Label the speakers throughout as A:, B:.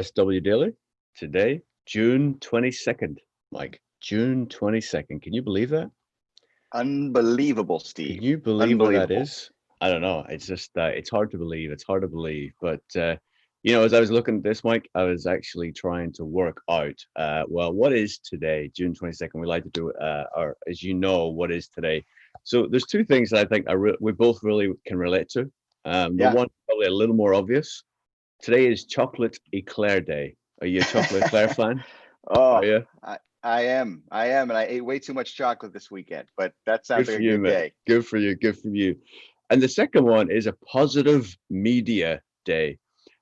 A: SW Daily. Today, June 22nd, Mike. June 22nd. Can you believe that?
B: Unbelievable,
A: Can
B: Steve.
A: you believe what that
B: Unbelievable.
A: is? I don't know. It's just, it's hard to believe. It's hard to believe. But, as I was looking at this, Mike, I was actually trying to work out, well, what is today, June 22nd? We like to do, or as you know, what is today? So there's two things that I think we both really can relate to. The
B: Yeah.
A: one probably a little more obvious. Today is Chocolate Eclair Day. Are you a chocolate eclair fan? Are
B: Oh,
A: you?
B: I am. I am. And I ate way too much chocolate this weekend, but that
A: Good
B: sounds like
A: for
B: a
A: you,
B: good
A: man.
B: day.
A: Good for you. Good for you. And the second one is a positive media day.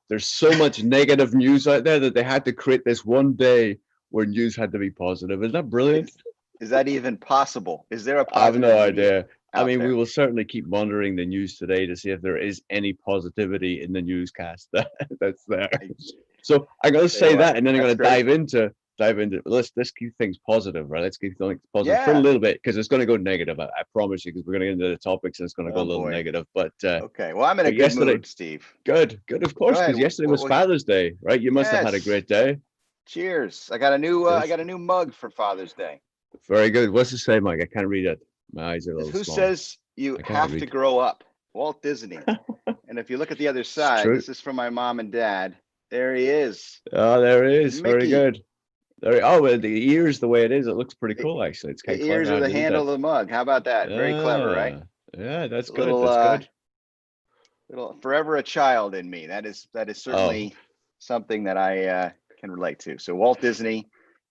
A: There's so much negative news out there that they had to create this one day where news had to be positive. Isn't that brilliant?
B: Is, is that even possible? Is there a
A: I have no
B: positive media
A: idea. I
B: out
A: mean, we
B: there?
A: will certainly keep monitoring the news today to see if there is any positivity in the newscast that's there.
B: I
A: So I'm going to
B: tell you
A: say
B: what,
A: that, and then I'm
B: that's
A: going to
B: great.
A: dive into. Let's keep things positive, right? Let's keep things positive for a
B: Yeah.
A: little bit because it's going to go negative. I promise you, because we're going to get into the topics and it's going to go
B: Oh
A: a little
B: boy.
A: negative. But
B: Okay. Well, I'm in a
A: but
B: good
A: yesterday,
B: mood, Steve.
A: good, of
B: Go
A: course,
B: ahead.
A: because yesterday was Father's Day, right? You must have had a
B: Yes.
A: great day.
B: Cheers. I got a new I
A: Yes,
B: got a new mug for Father's Day.
A: very good. What's it say, Mike? I can't read it. My eyes are a
B: Is
A: little
B: who
A: small.
B: says you
A: I can't
B: have to
A: read.
B: grow up? Walt Disney. And if you look at the other
A: It's
B: side,
A: true.
B: this is from my mom and dad. There he is.
A: Oh, there it
B: It's
A: is. Very
B: Mickey.
A: good. There. Oh, well, the ears, the way it is, it looks pretty
B: The,
A: cool, actually. It's kind
B: the
A: of clever
B: ears are
A: how
B: the
A: they did
B: handle
A: that.
B: of the mug. How about that? Very clever, right?
A: Ah, yeah, that's
B: A
A: good.
B: little
A: That's good.
B: little forever a child in me. That is
A: Oh,
B: certainly something that I can relate to. So Walt Disney,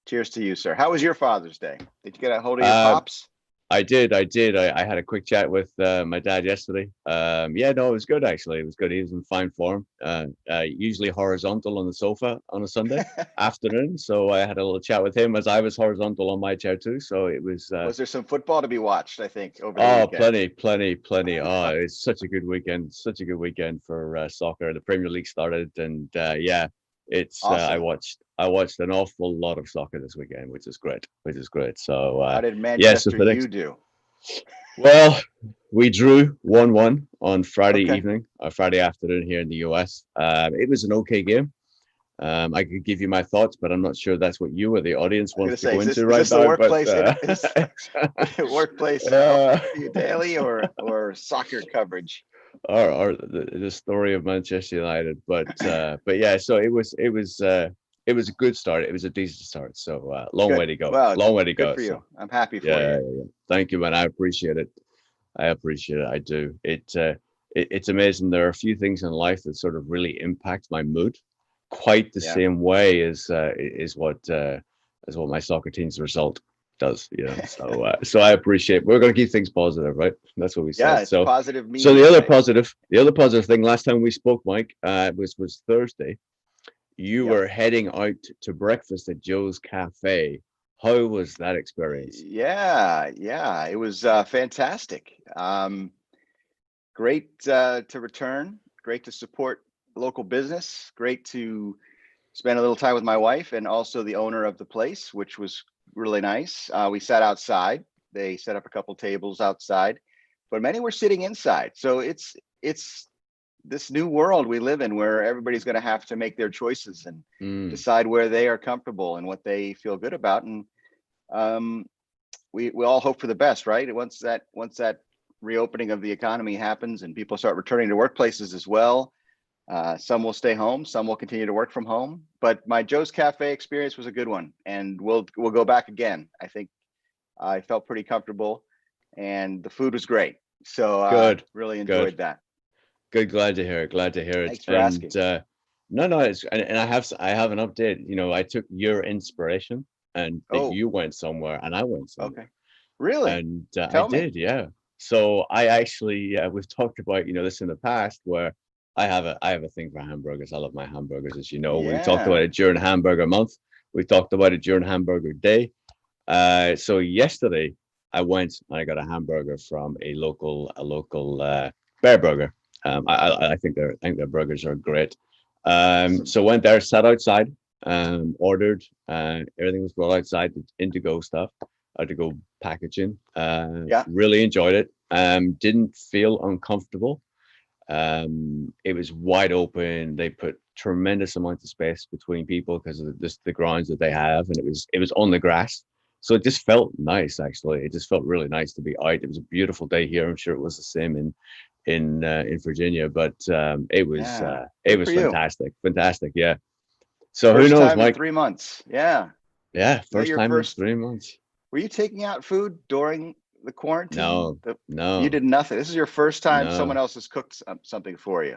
B: cheers to you, sir. How was your Father's Day? Did you get a hold of your
A: uh,
B: pops?
A: I did. I did. I had a quick chat with my dad yesterday. Yeah, no, it was good actually. It was good. He was in fine form. Usually horizontal on the sofa on a Sunday afternoon. So I had a little chat with him as I was horizontal on my chair too. So it was.
B: Was there some football to be watched, I think, over the
A: Oh,
B: weekend?
A: plenty, plenty, plenty. Oh, it's such a good weekend. Such a good weekend for soccer. The Premier League started, and yeah, it's.
B: Awesome.
A: I watched an awful lot of soccer this weekend, which is great. Which is great. So
B: How did
A: yeah. So
B: Manchester
A: for
B: U
A: next,
B: do?
A: well, we drew 1-1 on Friday
B: Okay.
A: evening or Friday afternoon here in the US. It was an okay game. I could give you my thoughts, but I'm not sure that's what you or the audience
B: I'm gonna
A: wants to
B: say,
A: go
B: is this
A: into
B: is
A: right
B: this the
A: now. But
B: workplace is workplace
A: uh,
B: daily or soccer coverage?
A: or the story of Manchester United. But yeah, so it was a good start. It was a decent start. So long way
B: Good.
A: to go.
B: Well,
A: Long way to
B: good
A: go.
B: for you.
A: So
B: I'm happy
A: yeah,
B: for you.
A: yeah. Thank you, man. I appreciate it. I appreciate it. I do. It's amazing. There are a few things in life that sort of really impact my mood, quite the
B: Yeah.
A: same way as what my soccer team's result does. So I appreciate. We're going to keep things positive, right? That's what we
B: Yeah,
A: said.
B: it's
A: So
B: positive
A: so
B: media day.
A: the other positive thing. Last time we spoke, Mike, was Thursday. You
B: Yep.
A: were heading out to breakfast at Joe's Cafe. How was that experience?
B: Yeah, yeah, it was fantastic. Great to return. Great to support local business. Great to spend a little time with my wife and also the owner of the place, which was really nice. We sat outside. They set up a couple tables outside, but many were sitting inside. So it's this new world we live in where everybody's going to have to make their choices and
A: Mm,
B: decide where they are comfortable and what they feel good about. And um, we all hope for the best, right? Once that reopening of the economy happens and people start returning to workplaces as well, some will stay home, some will continue to work from home. But my Joe's Cafe experience was a good one, and we'll go back again. I think I felt pretty comfortable, and the food was great. So
A: good,
B: really
A: good.
B: enjoyed that.
A: Good, glad to hear it. Glad to hear it.
B: Thanks for
A: And
B: asking.
A: no, no, and I have an update. I took your inspiration, and that
B: Oh,
A: you went somewhere, and I went somewhere,
B: okay. Really?
A: and I
B: Tell me.
A: did, yeah. So I actually, we've talked about this in the past, where I have a thing for hamburgers. I love my hamburgers, as you know. We've talked about
B: Yeah.
A: it during Hamburger Month. We talked about it during Hamburger Day. So yesterday I went and I got a hamburger from a local Bear Burger. I think their burgers are great.
B: Awesome.
A: So went there, sat outside, ordered. Everything was brought outside, the Indigo stuff, to go packaging.
B: Yeah.
A: Really enjoyed it. Didn't feel uncomfortable. It was wide open. They put tremendous amounts of space between people because of the grounds that they have, and it was on the grass, so it just felt nice. Actually, it just felt really nice to be out. It was a beautiful day here. I'm sure it was the same in Virginia, but
B: Yeah,
A: it
B: good
A: was
B: for you.
A: fantastic. Yeah. So who
B: First
A: knows,
B: time in
A: Mike?
B: 3 months. Yeah.
A: Yeah,
B: Is that
A: first
B: your
A: time in
B: first?
A: 3 months.
B: Were you taking out food during the quarantine?
A: No,
B: You
A: no,
B: did nothing. This is your first time someone
A: no.
B: else has cooked something for you.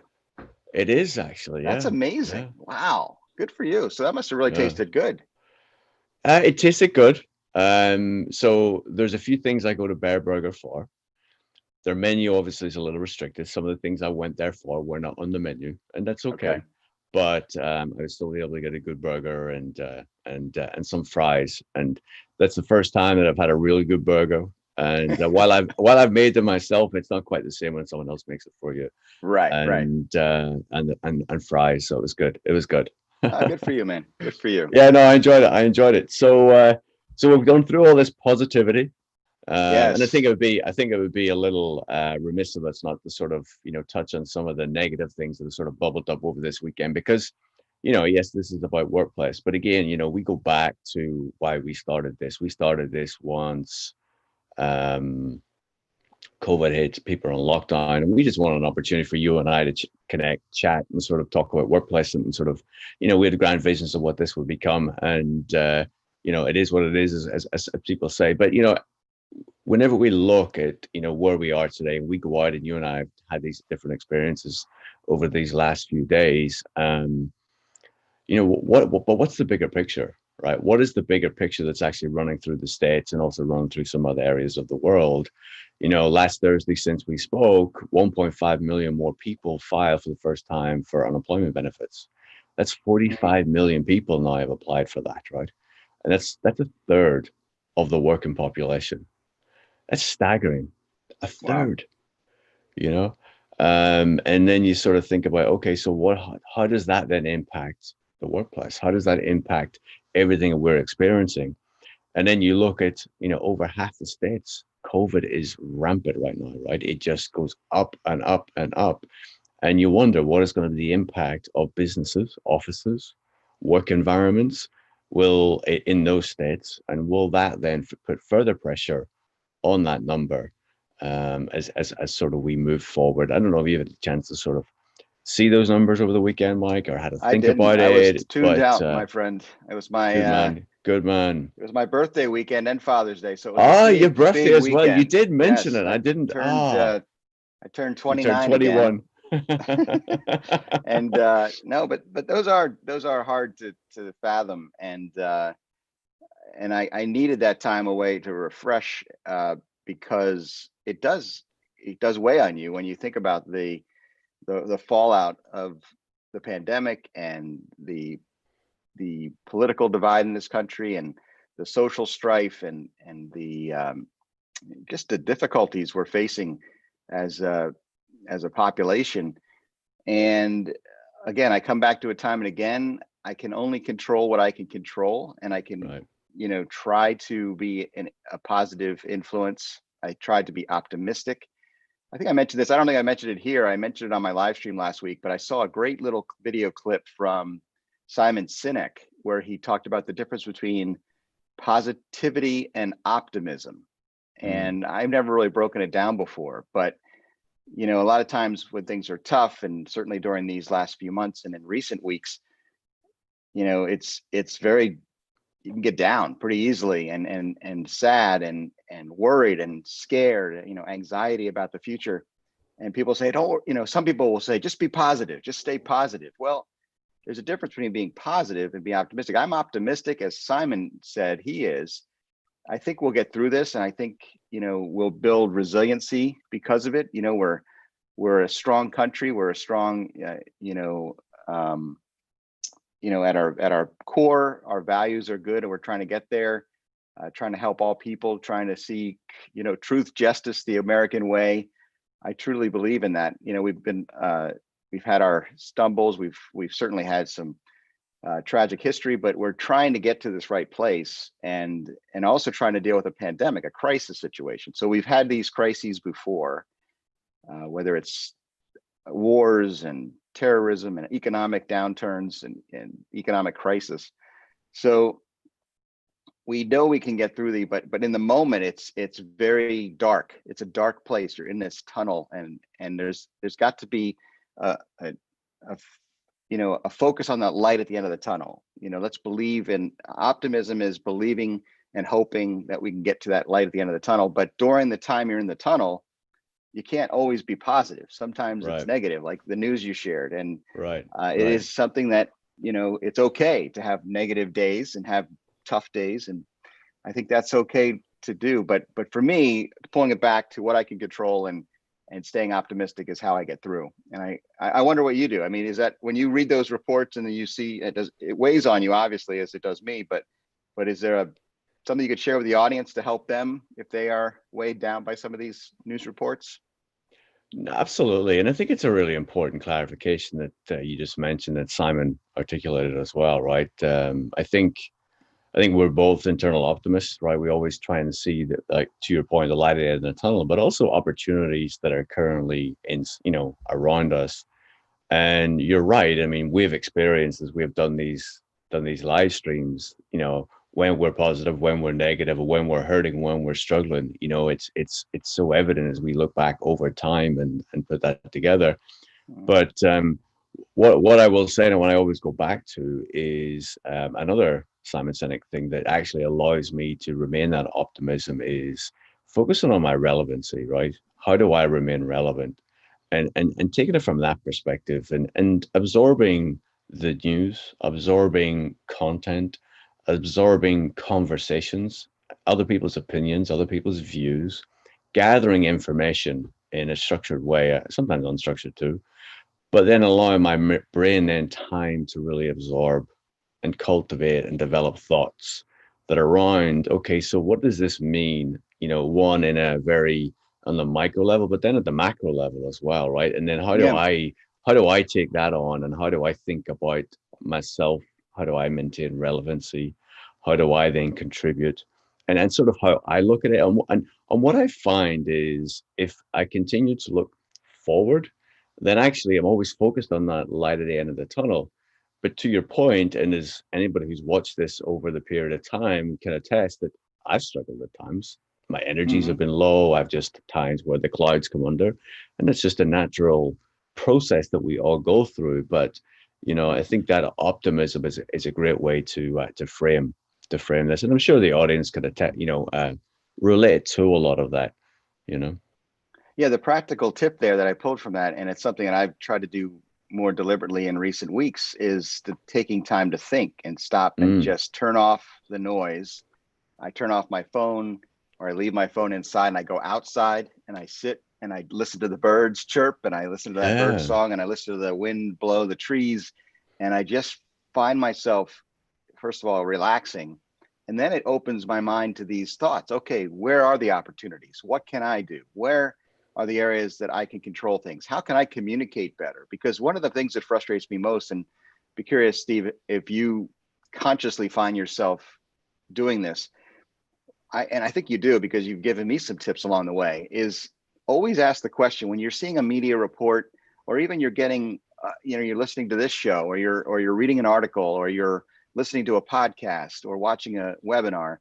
A: It is actually,
B: That's
A: yeah, yeah,
B: amazing. Wow. Good for you. So that must have really
A: yeah.
B: tasted good.
A: It tasted good. So there's a few things I go to Bear Burger for. Their menu obviously is a little restricted. Some of the things I went there for were not on the menu, and that's
B: Okay.
A: okay. But I was still able to get a good burger and some fries, and that's the first time that I've had a really good burger. And while I've made them myself, it's not quite the same when someone else makes it for you.
B: Right, right.
A: And fries, so it was good. It was good.
B: Good for you, man. Good for you.
A: Yeah, no, I enjoyed it. I enjoyed it. So we've gone through all this positivity, and
B: Yes.
A: I think it would be a little remiss of us not to sort of touch on some of the negative things that have sort of bubbled up over this weekend because yes, this is about workplace, but again, we go back to why we started this. We started this once um, COVID hit, people are on lockdown, and we just wanted an opportunity for you and I to connect, chat, and sort of talk about workplace and sort of, we had grand visions of what this would become, and it is what it is, as people say. But whenever we look at where we are today, and we go out, and you and I have had these different experiences over these last few days, but what's the bigger picture, right? What is the bigger picture that's actually running through the States and also running through some other areas of the world? Last Thursday, since we spoke, 1.5 million more people filed for the first time for unemployment benefits. That's
B: Mhm.
A: 45 million people now have applied for that, right? And that's a third of the working population. That's staggering. A
B: Wow.
A: third, you know? And then you sort of think about, okay, so how does that then impact the workplace? How does that impact everything that we're experiencing? And then you look at, over half the states, COVID is rampant right now, right? It just goes up and up and up. And you wonder what is going to be the impact of businesses, offices, work environments will in those states, and will that then put further pressure on that number as sort of we move forward? I don't know if you had a chance to sort of see those numbers over the weekend, Mike, or how to
B: I
A: think
B: didn't.
A: about
B: I was
A: it,
B: tuned
A: but
B: out, my friend. It was my
A: good man, good man.
B: it was my birthday weekend and Father's Day, so it was a
A: Ah, your
B: big,
A: birthday
B: big
A: as well. You
B: weekend.
A: did mention
B: Yes,
A: it. I didn't.
B: I turned
A: You turned
B: 29 again.
A: 21.
B: And no, but those are hard to fathom, and I needed that time away to refresh, because it does weigh on you when you think about the fallout of the pandemic and the political divide in this country and the social strife and the just the difficulties we're facing as a population. And again, I come back to it time and again. I can only control what I can control, and I can,
A: Right.
B: try to be a positive influence. I tried to be optimistic. I think I mentioned this. I don't think I mentioned it here. I mentioned it on my live stream last week, but I saw a great little video clip from Simon Sinek where he talked about the difference between positivity and optimism.
A: Mm,
B: And I've never really broken it down before, but a lot of times when things are tough, and certainly during these last few months and in recent weeks, it's very, you can get down pretty easily and sad and worried and scared, anxiety about the future. And people say, don't, some people will say, just be positive, just stay positive. Well, there's a difference between being positive and being optimistic. I'm optimistic, as Simon said he is. I think we'll get through this, and I think we'll build resiliency because of it. We're a strong country. We're a strong, um, at our core, our values are good, and we're trying to get there. Trying to help all people, trying to see, truth, justice, the American way. I truly believe in that. We've had our stumbles. We've certainly had some tragic history, but we're trying to get to this right place, and also trying to deal with a pandemic, a crisis situation. So we've had these crises before, whether it's wars and terrorism and economic downturns and economic crisis. So we know we can get through but in the moment it's very dark. It's a dark place. You're in this tunnel, and there's got to be a, a, a focus on that light at the end of the tunnel. Let's believe in optimism is believing and hoping that we can get to that light at the end of the tunnel. But during the time you're in the tunnel, you can't always be positive. Sometimes
A: Right.
B: it's negative, like the news you shared. And
A: Right.
B: it is something that, it's okay to have negative days and have tough days. And I think that's okay to do. But for me, pulling it back to what I can control and staying optimistic is how I get through. And I wonder what you do. I mean, is that when you read those reports and then you see it weighs on you, obviously, as it does me, but is there something you could share with the audience to help them if they are weighed down by some of these news reports?
A: Absolutely. And I think it's a really important clarification that you just mentioned, that Simon articulated as well, right? I think we're both internal optimists, right? We always try and see that, like, to your point, the light at the end of the tunnel, but also opportunities that are currently around us. And you're right. I mean, we've experienced as we've done these live streams, when we're positive, when we're negative, or when we're hurting, when we're struggling. It's so evident as we look back over time and put that together. But what I will say, and what I always go back to, is another Simon Sinek thing that actually allows me to remain that optimism is focusing on my relevancy, right? How do I remain relevant? And taking it from that perspective, and absorbing the news, absorbing content, absorbing conversations, other people's opinions, other people's views, gathering information in a structured way, sometimes unstructured too, but then allowing my brain then time to really absorb and cultivate and develop thoughts that are around, okay, so what does this mean? One, in a very on the micro level, but then at the macro level as well, right? And then
B: Yeah.
A: how do I take that on, and how do I think about myself? How do I maintain relevancy? How do I then contribute? And sort of how I look at it. And what I find is, if I continue to look forward, then actually I'm always focused on that light at the end of the tunnel. But to your point, and as anybody who's watched this over the period of time can attest, that I've struggled at times. My energies have been low. I've just times where the clouds come under, and it's just a natural process that we all go through. But I think that optimism is a great way to frame this, and I'm sure the audience could relate to a lot of that.
B: Yeah, the practical tip there that I pulled from that, and it's something that I've tried to do more deliberately in recent weeks, is taking time to think and stop and just turn off the noise. I turn off my phone, or I leave my phone inside, and I go outside and I sit and I listen to the birds chirp, and I listen to that bird song, and I listen to the wind blow the trees, and I just find myself, first of all, relaxing. And then it opens my mind to these thoughts. Okay, where are the opportunities? What can I do? Where are the areas that I can control things? How can I communicate better? Because one of the things that frustrates me most, and be curious, Steve, if you consciously find yourself doing this, and I think you do because you've given me some tips along the way, is always ask the question when you're seeing a media report, or even you're getting, you're listening to this show, or you're reading an article, or you're listening to a podcast or watching a webinar.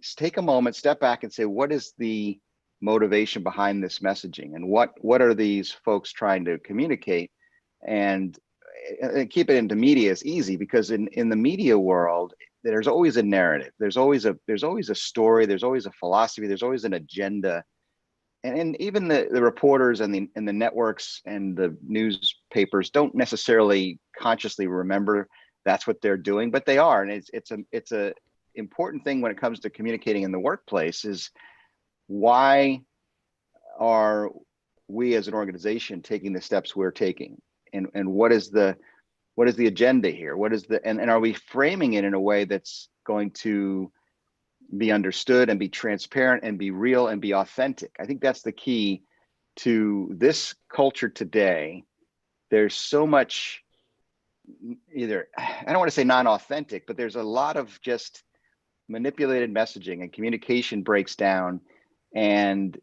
B: Just take a moment, step back, and say, what is the motivation behind this messaging, and what are these folks trying to communicate? And keep it into media is easy, because in the media world, there's always a narrative, there's always a story, there's always a philosophy, there's always an agenda. And even the reporters and the networks and the newspapers don't necessarily consciously remember that's what they're doing, but they are. And it's a important thing when it comes to communicating in the workplace, is why are we as an organization taking the steps we're taking, and what is the agenda here? What is and are we framing it in a way that's going to be understood and be transparent and be real and be authentic? I think that's the key to this culture today. There's so much, either, I don't want to say non-authentic, but there's a lot of just manipulated messaging, and communication breaks down, and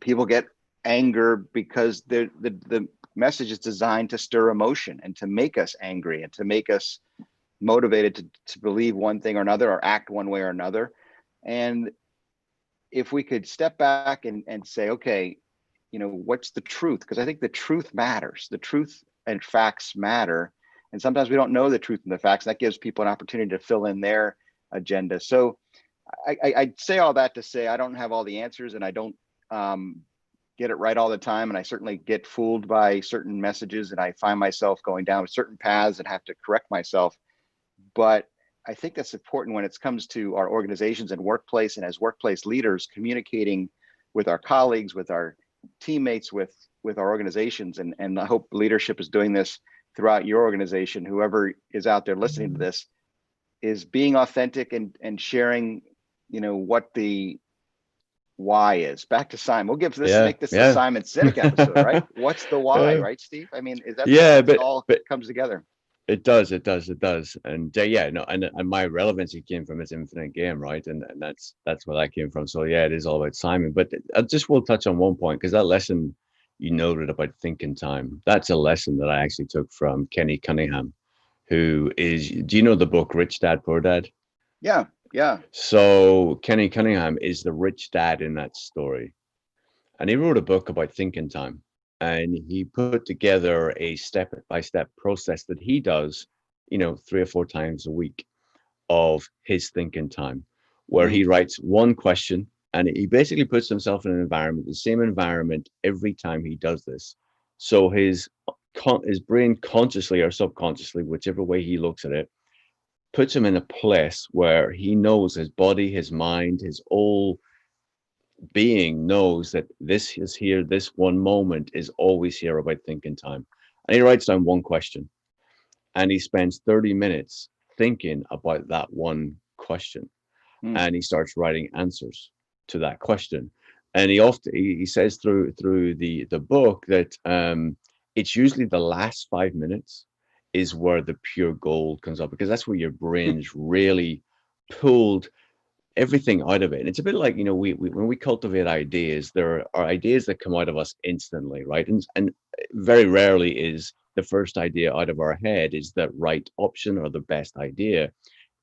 B: people get anger because the message is designed to stir emotion and to make us angry and to make us motivated to believe one thing or another or act one way or another. And if we could step back and say, okay, what's the truth? Because I think the truth matters. The truth and facts matter. And sometimes we don't know the truth and the facts. That gives people an opportunity to fill in their agenda. So I say all that to say I don't have all the answers, and I don't get it right all the time. And I certainly get fooled by certain messages, and I find myself going down certain paths and have to correct myself. But I think that's important when it comes to our organizations and workplace, and as workplace leaders, communicating with our colleagues, with our teammates, with our organizations. And I hope leadership is doing this throughout your organization. Whoever is out there listening to this is being authentic and sharing, what the why is. Back to Simon. We'll make this the Simon Sinek episode, right? What's the why, right, Steve? I mean, is that it all comes together?
A: It does. And and my relevancy came from his Infinite Game, right? And that's where that came from. So yeah, it is all about Simon. But I just will touch on one point, because that lesson you noted about thinking time, that's a lesson that I actually took from Kenny Cunningham, who is, do you know the book Rich Dad Poor Dad?
B: Yeah.
A: So Kenny Cunningham is the rich dad in that story. And he wrote a book about thinking time. And he put together a step-by-step process that he does, 3 or 4 times a week of his thinking time, where he writes one question, and he basically puts himself in an environment, the same environment every time he does this. So his brain, consciously or subconsciously, whichever way he looks at it, puts him in a place where he knows his body, his mind, his whole being knows that this is here, this one moment is always here about thinking time. And he writes down one question, and he spends 30 minutes thinking about that one question. And he starts writing answers to that question. And he says through the book that it's usually the last 5 minutes is where the pure gold comes up, because that's where your brain's really pulled everything out of it. And it's a bit like, we when we cultivate ideas, there are ideas that come out of us instantly, right? And very rarely is the first idea out of our head is the right option or the best idea.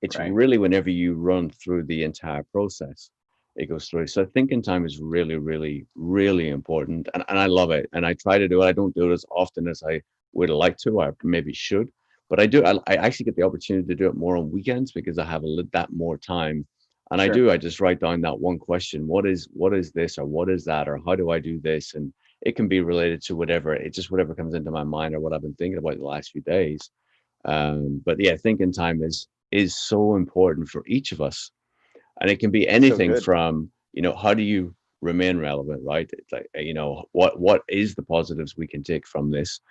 A: It's really whenever you run through the entire process, it goes through. So thinking time is really, really, really important. And I love it. And I try to do it. I don't do it as often as I would like to, or maybe should, but I do. I actually get the opportunity to do it more on weekends because I have that more time. And I just write down that one question. What is this, or what is that, or how do I do this? And it can be related to whatever comes into my mind or what I've been thinking about the last few days. But yeah, thinking time is so important for each of us. And it can be anything from, how do you remain relevant, right? It's like, what is the positives we can take from this?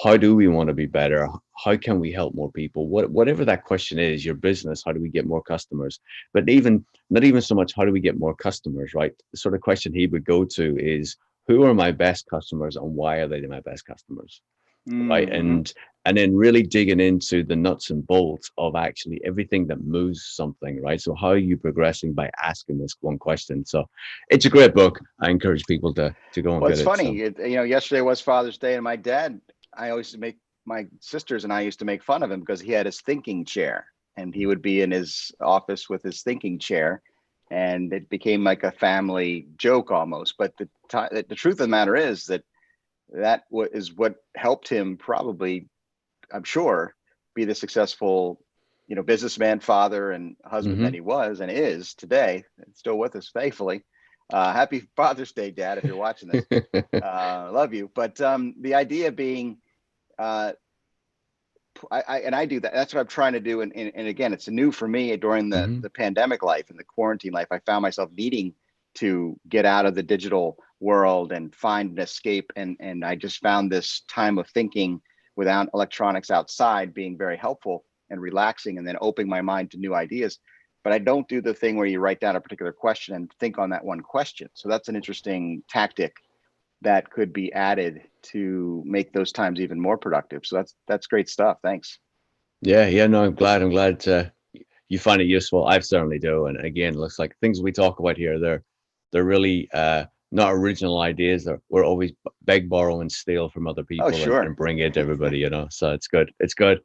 A: How do we want to be better? How can we help more people? Whatever that question is, your business, how do we get more customers? But not even so much how do we get more customers, right? The sort of question he would go to is, who are my best customers and why are they my best customers? Right. And then really digging into the nuts and bolts of actually everything that moves something, right? So how are you progressing by asking this one question? So it's a great book. I encourage people to go and get it.
B: It's funny, yesterday was Father's Day, and my sisters and I used to make fun of him because he had his thinking chair, and he would be in his office with his thinking chair, and it became like a family joke almost. But the truth of the matter is that is what helped him probably, I'm sure, be the successful, businessman, father, and husband that he was and is today, and still with us faithfully. Happy Father's Day, Dad, if you're watching this. Love you. But the idea being, I do that. That's what I'm trying to do. And again, it's new for me during the pandemic life and the quarantine life. I found myself needing to get out of the digital world and find an escape. And I just found this time of thinking without electronics outside being very helpful and relaxing, and then opening my mind to new ideas. But I don't do the thing where you write down a particular question and think on that one question. So that's an interesting tactic that could be added to make those times even more productive. So that's great stuff. Thanks.
A: Yeah. No, I'm glad you find it useful. I certainly do. And again, it looks like things we talk about here, they're really not original ideas. We're always beg, borrow, and steal from other
B: Oh,
A: people
B: sure.
A: and bring it to everybody, you know. So it's good. It's good.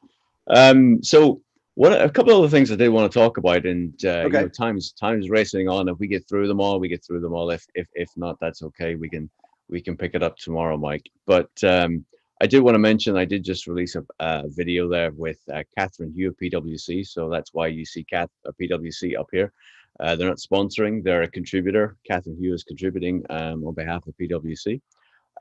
A: So what a couple of other things I did want to talk about, and you
B: Okay.
A: know, time's racing on. If we get through them all, we get through them all. If not, that's okay. We can pick it up tomorrow, Mike. But I did want to mention I did just release a video there with Catherine Hugh of PwC. So that's why you see PwC up here. They're not sponsoring; they're a contributor. Catherine Hugh is contributing on behalf of PwC,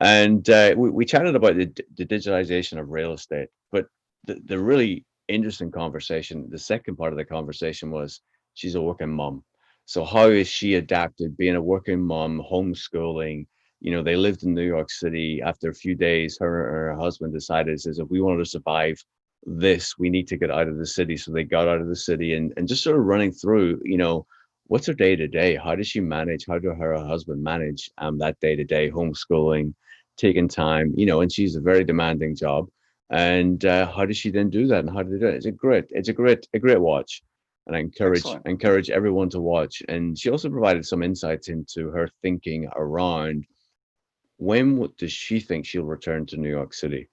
A: and we chatted about the digitalization of real estate. But the really interesting conversation, the second part of the conversation was she's a working mom. So how is she adapted being a working mom, homeschooling? You know, they lived in New York City. After a few days, her and her husband decided, says, if we wanted to survive this, we need to get out of the city. So they got out of the city and just sort of running through, you know, what's her day to day? How does she manage? How do her and her husband manage that day to day homeschooling, taking time, you know, and she's a very demanding job. And how does she then do that? And how do they do it? It's a great watch. And I encourage
B: Excellent.
A: encourage everyone to watch. And she also provided some insights into her thinking around does she think she'll return to New York City?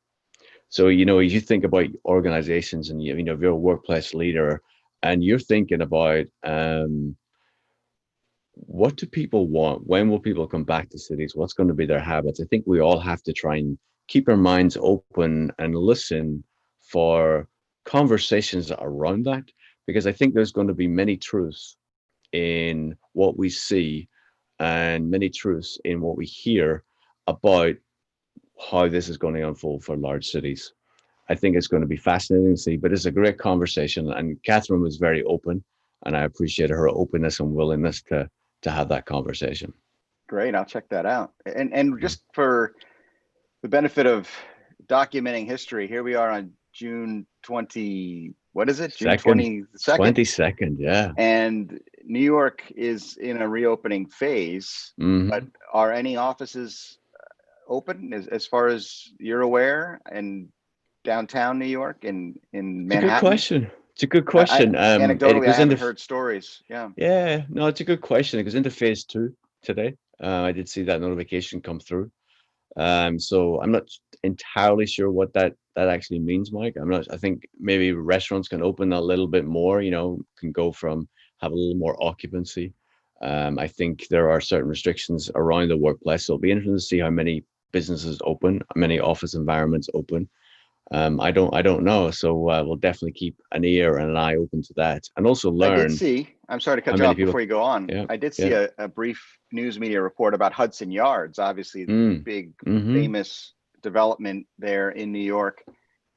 A: So, you know, you think about organizations and, you know, if you're a workplace leader and you're thinking about what do people want? When will people come back to cities? What's going to be their habits? I think we all have to try and keep our minds open and listen for conversations around that, because I think there's going to be many truths in what we see and many truths in what we hear about how this is going to unfold for large cities. I think it's going to be fascinating to see, but it's a great conversation. And Catherine was very open, and I appreciate her openness and willingness to have that conversation.
B: Great. I'll check that out. And just for the benefit of documenting history, here we are on June 20, what is it? June
A: Second,
B: 22nd.
A: 22nd, yeah.
B: And New York is in a reopening phase, but
A: Hmm.
B: are any offices open as far as you're aware in downtown New York in
A: It's a good
B: Manhattan?
A: question. It's a good
B: I
A: question. It
B: anecdotally, I
A: goes
B: haven't
A: into
B: heard stories. Yeah.
A: yeah, no, it's a good question. It goes into phase two today. I did see that notification come through. So I'm not entirely sure what that actually means, Mike. I'm not. I think maybe restaurants can open a little bit more. You know, can go from have a little more occupancy. I think there are certain restrictions around the workplace, so it'll be interesting to see how many businesses open, how many office environments open. I don't know. So we'll definitely keep an ear and an eye open to that, and also
B: I did
A: learn
B: see, I'm sorry to
A: how
B: cut you
A: many
B: off
A: people.
B: before you go on.
A: Yeah,
B: I did see
A: yeah.
B: a brief news media report about Hudson Yards, obviously
A: Mm,
B: big,
A: mm-hmm.
B: famous development there in New York,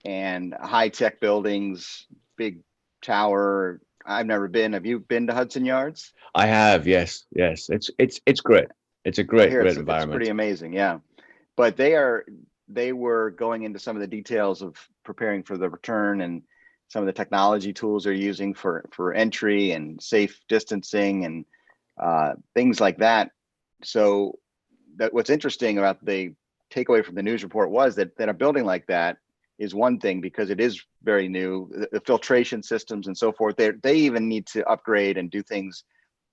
B: and high tech buildings, big tower. I've never been. Have you been to Hudson Yards?
A: I have, yes, yes. It's great. It's a
B: I
A: great,
B: hear
A: great
B: it's pretty
A: environment.
B: amazing. Yeah. But they were going into some of the details of preparing for the return and some of the technology tools they're using for entry and safe distancing and things like that. So that what's interesting about the takeaway from the news report was that a building like that is one thing because it is very new. The filtration systems and so forth, they even need to upgrade and do things,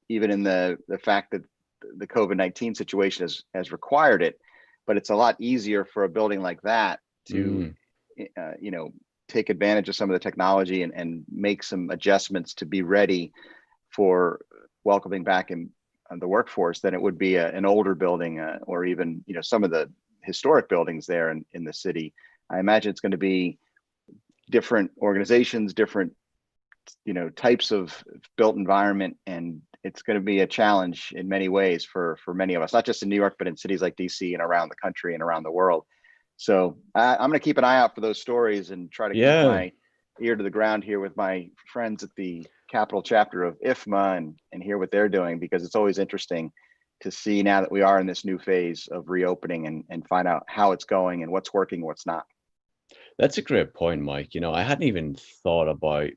B: even in the fact that the COVID-19 situation has required it. But it's a lot easier for a building like that to,
A: Mm,
B: you know, take advantage of some of the technology and make some adjustments to be ready for welcoming back in the workforce than it would be an older building or even, you know, some of the historic buildings there in the city. I imagine it's going to be different organizations, different, you know, types of built environment, and it's going to be a challenge in many ways for many of us, not just in New York, but in cities like DC and around the country and around the world. So I'm going to keep an eye out for those stories and try to keep
A: yeah,
B: my ear to the ground here with my friends at the Capital Chapter of IFMA and hear what they're doing, because it's always interesting to see now that we are in this new phase of reopening and find out how it's going and what's working, what's not.
A: that's a great point, Mike. You know, I hadn't even thought about.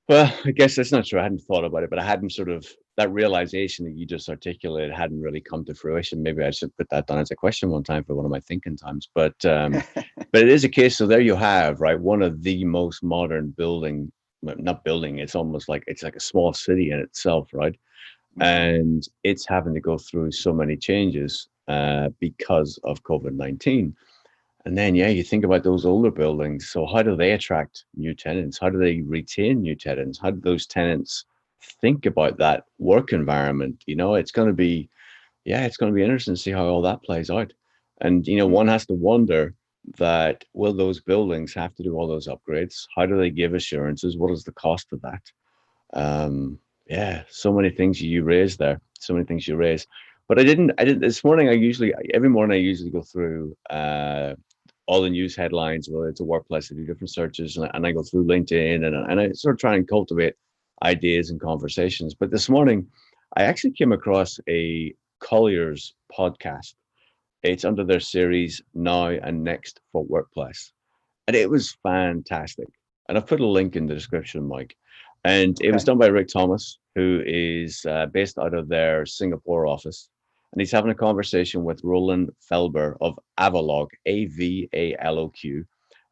A: Well, I guess that's not true. I hadn't thought about it, but I hadn't sort of that realization that you just articulated hadn't really come to fruition. Maybe I should put that down as a question one time for one of my thinking times. But it is a case. So there you have, right, one of the most modern building, well, not building. It's almost like it's like a small city in itself, right?
B: Mhm.
A: and it's having to go through so many changes because of COVID-19. And then, yeah, you think about those older buildings. So how do they attract new tenants? How do they retain new tenants? How do those tenants think about that work environment? It's going to be, yeah, it's going to be interesting to see how all that plays out. And, one
B: Mhm.
A: has to wonder that will those buildings have to do all those upgrades? How do they give assurances? What is the cost of that? Yeah, so many things you raised there. So many things you raised. But I didn't this morning. Every morning I usually go through all the news headlines related to workplace. I do different searches and I go through LinkedIn and I sort of try and cultivate ideas and conversations. But this morning I actually came across a Collier's podcast. It's under their series Now and Next for Workplace. And it was fantastic. And I've put a link in the description, Mike. And it was
B: Okay.
A: done by Rick Thomas, who is based out of their Singapore office. And he's having a conversation with Roland Felber of Avaloq, Avaloq.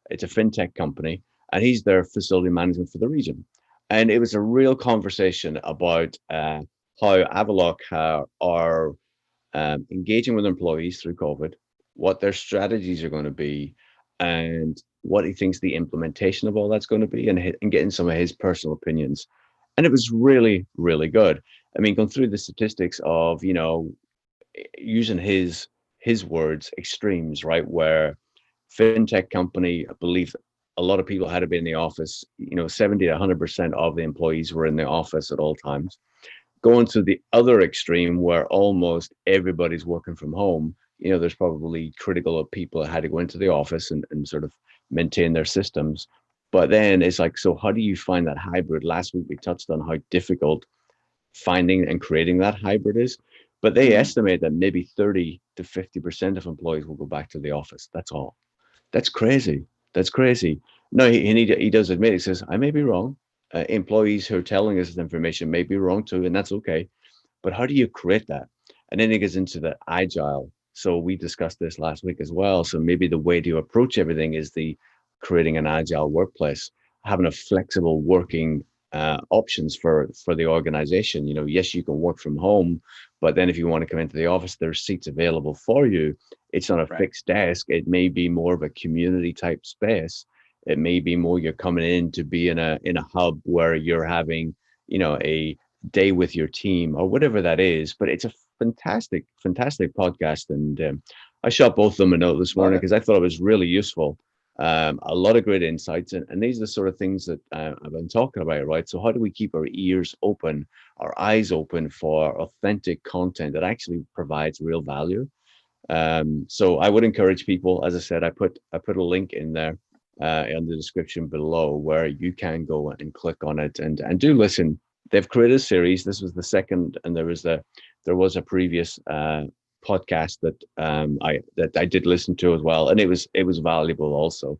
A: It's a fintech company, and he's their facility management for the region. And it was a real conversation about how Avaloq are engaging with employees through COVID, what their strategies are going to be, and what he thinks the implementation of all that's going to be, and getting some of his personal opinions. And it was really, really good. I mean, going through the statistics of, using his words, extremes, right? Where fintech company, I believe a lot of people had to be in the office, 70 to 100% of the employees were in the office at all times, going to the other extreme where almost everybody's working from home. There's probably critical of people that had to go into the office and sort of maintain their systems. But then it's like, so how do you find that hybrid? Last week we touched on how difficult finding and creating that hybrid is. But they
B: Mhm.
A: estimate that maybe 30 to 50% of employees will go back to the office. That's all. That's crazy. That's crazy. No, he does admit, he says, I may be wrong. Employees who are telling us this information may be wrong too, and that's okay, but how do you create that? And then it gets into the agile. So we discussed this last week as well. So maybe the way to approach everything is the creating an agile workplace, having a flexible working options for the organization. Yes, you can work from home, but then if you want to come into the office, there's seats available for you. It's not a
B: Right.
A: fixed desk. It may be more of a community type space. It may be more you're coming in to be in a hub where you're having, a day with your team or whatever that is. But it's a fantastic, fantastic podcast. And I shot both of them a note this
B: Love
A: morning
B: it.
A: because I thought it was really useful. A lot of great insights. And these are the sort of things that I've been talking about, right? So, how do we keep our ears open, our eyes open for authentic content that actually provides real value? So I would encourage people, as I said, I put a link in there in the description below where you can go and click on it and do listen. They've created a series. This was the second, and there was a previous podcast that I did listen to as well, and it was valuable also.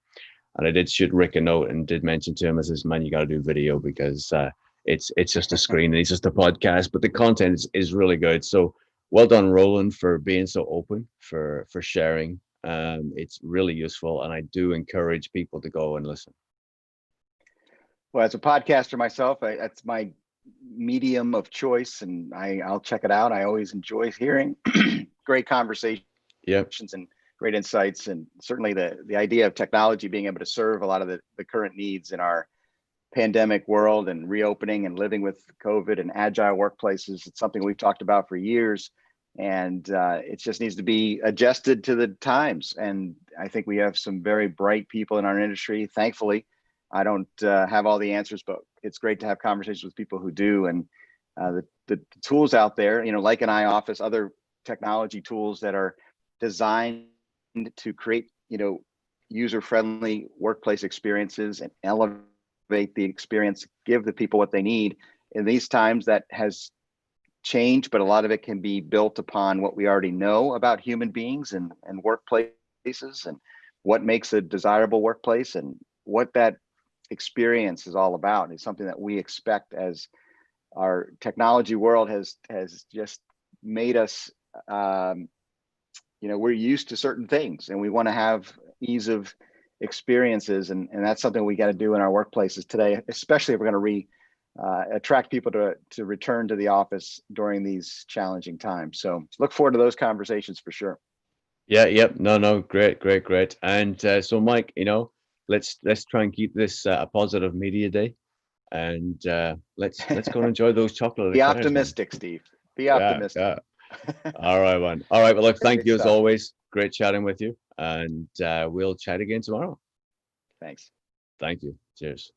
A: And I did shoot Rick a note and did mention to him, I says, man, you got to do video because it's just a screen and it's just a podcast, but the content is really good. So well done, Roland, for being so open, for sharing. It's really useful, and I do encourage people to go and listen.
B: Well, as a podcaster myself, that's my medium of choice, and I'll check it out. I always enjoy hearing great conversations
A: Yep.
B: and great insights, and certainly the idea of technology being able to serve a lot of the current needs in our pandemic world and reopening and living with COVID and agile workplaces. It's something we've talked about for years, and it just needs to be adjusted to the times. And I think we have some very bright people in our industry. Thankfully, I don't have all the answers, but it's great to have conversations with people who do. And the tools out there, like an iOffice, other technology tools that are designed to create, user-friendly workplace experiences and elevate the experience, give the people what they need in these times. That has changed, but a lot of it can be built upon what we already know about human beings and workplaces, and what makes a desirable workplace and what that experience is all about. It's something that we expect as our technology world has just made us we're used to certain things and we want to have ease of experiences, and that's something we got to do in our workplaces today, especially if we're going to attract people to return to the office during these challenging times. So look forward to those conversations for sure.
A: Yeah, yep. No, great. And so, Mike, let's try and keep this a positive media day, and let's go and enjoy those chocolate
B: Be
A: eclairs, man.
B: optimistic, Steve. Be
A: Yeah,
B: optimistic.
A: yeah. All right, man. All right. Well, look, thank
B: Great
A: you as
B: stuff.
A: always. Great chatting with you, and we'll chat again tomorrow.
B: Thanks.
A: Thank you. Cheers.